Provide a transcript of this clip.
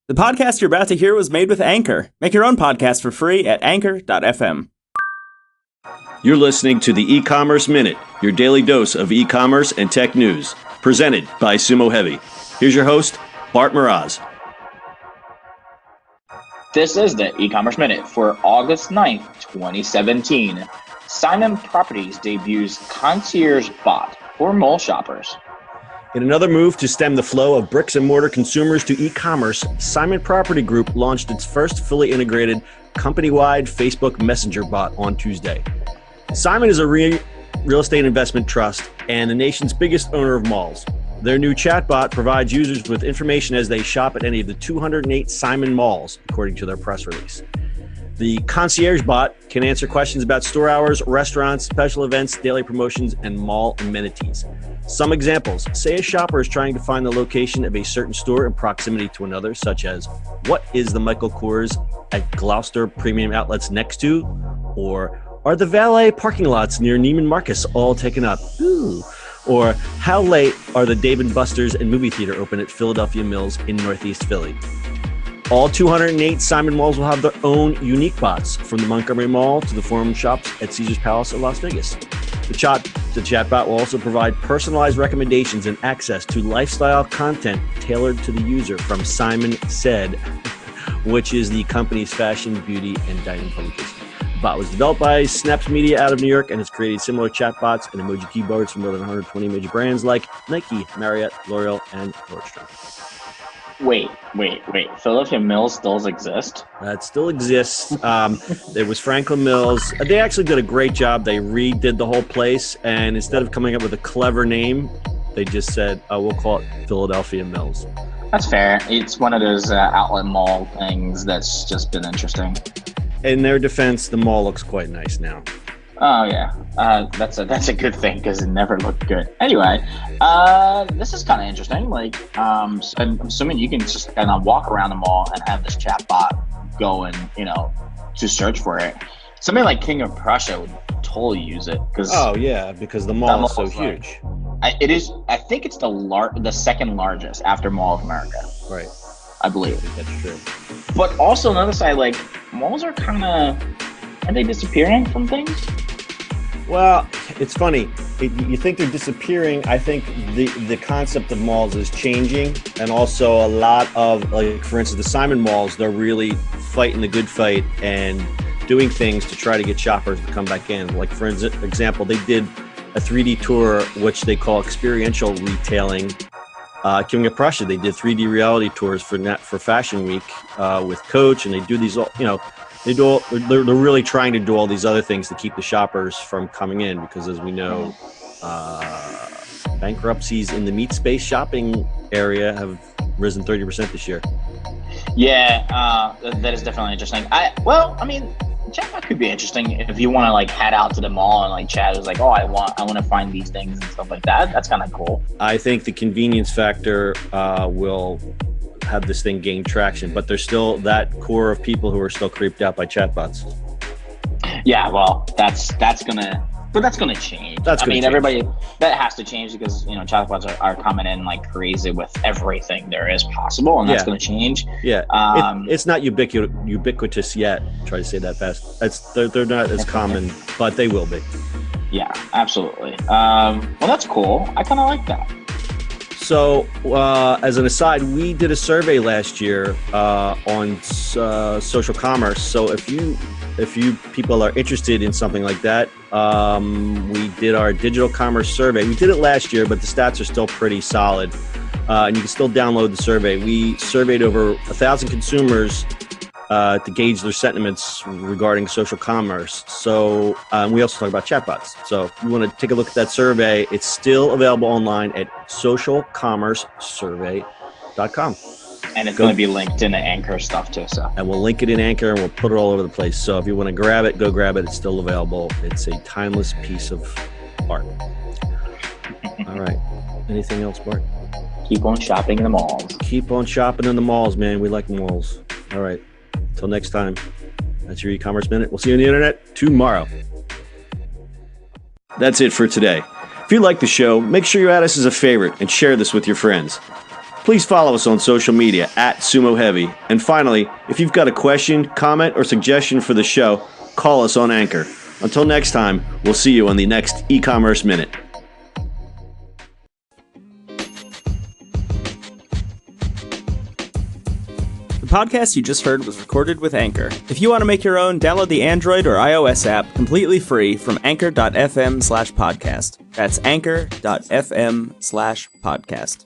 The podcast you're about to hear was made with Anchor. Make your own podcast for free at anchor.fm. You're listening to the E-Commerce Minute, your daily dose of e-commerce and tech news, presented by Sumo Heavy. Here's your host, Bart Mraz. This is the E-Commerce Minute for August 9th, 2017. Simon Properties debuts Concierge bot for mall shoppers. In another move to stem the flow of bricks and mortar consumers to e-commerce, Simon Property Group launched its first fully integrated company-wide Facebook Messenger bot on Tuesday. Simon is a real estate investment trust and the nation's biggest owner of malls. Their new chatbot provides users with information as they shop at any of the 208 Simon malls, according to their press release. The Concierge bot can answer questions about store hours, restaurants, special events, daily promotions, and mall amenities. Some examples: say a shopper is trying to find the location of a certain store in proximity to another, such as what is the Michael Kors at Gloucester Premium Outlets next to? Or are the valet parking lots near Neiman Marcus all taken up? Ooh. Or how late are the Dave & Buster's and movie theater open at Philadelphia Mills in Northeast Philly? All 208 Simon malls will have their own unique bots, from the Montgomery Mall to the Forum shops at Caesars Palace in Las Vegas. The chatbot will also provide personalized recommendations and access to lifestyle content tailored to the user from Simon Said, which is the company's fashion, beauty, and dining publication. The bot was developed by Snaps Media out of New York and has created similar chatbots and emoji keyboards for more than 120 major brands like Nike, Marriott, L'Oreal, and Nordstrom. Wait. Philadelphia Mills still exists? It still exists. It was Franklin Mills. They actually did a great job. They redid the whole place, and instead of coming up with a clever name, they just said, we'll call it Philadelphia Mills. That's fair. It's one of those outlet mall things that's just been interesting. In their defense, the mall looks quite nice now. Oh, yeah. That's a good thing because it never looked good. Anyway, this is kind of interesting. I'm assuming you can just kind of walk around the mall and have this chat bot go and, to search for it. Something like King of Prussia would totally use it. Because the mall is so huge. I think it's the second largest after Mall of America. Right. I believe. That's true. But also another side, malls are they disappearing from things? Well, it's funny. You think they're disappearing. I think the concept of malls is changing. And also a lot of, for instance, the Simon malls, they're really fighting the good fight and doing things to try to get shoppers to come back in. Like, for example, they did a 3D tour, which they call experiential retailing. King of Prussia, they did 3D reality tours for Fashion Week with Coach, and they do these all, they're really trying to do all these other things to keep the shoppers from coming in, because as we know, bankruptcies in the meat space shopping area have risen 30% this year. Yeah, that is definitely interesting. Chatbot could be interesting if you want to head out to the mall and chat is I want to find these things and stuff like that. That's kind of cool. I think the convenience factor will have this thing gain traction, but there's still that core of people who are still creeped out by chatbots. Yeah, well, that's gonna change. Everybody, that has to change because chatbots are coming in like crazy with everything there is possible, and that's gonna change. Yeah, it's not ubiquitous yet. Try to say that fast. They're not as common, but they will be. Yeah, absolutely. Well, that's cool. I kind of like that. So, as an aside, we did a survey last year on social commerce. So if you people are interested in something like that, we did our digital commerce survey. We did it last year, but the stats are still pretty solid. And you can still download the survey. We surveyed over 1,000 consumers to gauge their sentiments regarding social commerce. So we also talk about chatbots. So if you want to take a look at that survey, it's still available online at socialcommercesurvey.com. And it's going to be linked in the Anchor stuff too. So. And we'll link it in Anchor and we'll put it all over the place. So if you want to grab it, go grab it. It's still available. It's a timeless piece of art. All right. Anything else, Bart? Keep on shopping in the malls. Keep on shopping in the malls, man. We like malls. All right. Until next time, that's your e-commerce minute. We'll see you on the internet tomorrow. That's it for today. If you like the show, make sure you add us as a favorite and share this with your friends. Please follow us on social media at Sumo Heavy. And finally, if you've got a question, comment, or suggestion for the show, call us on Anchor. Until next time, we'll see you on the next e-commerce minute. The podcast you just heard was recorded with Anchor. If you want to make your own, download the Android or iOS app completely free from anchor.fm/podcast. That's anchor.fm/podcast.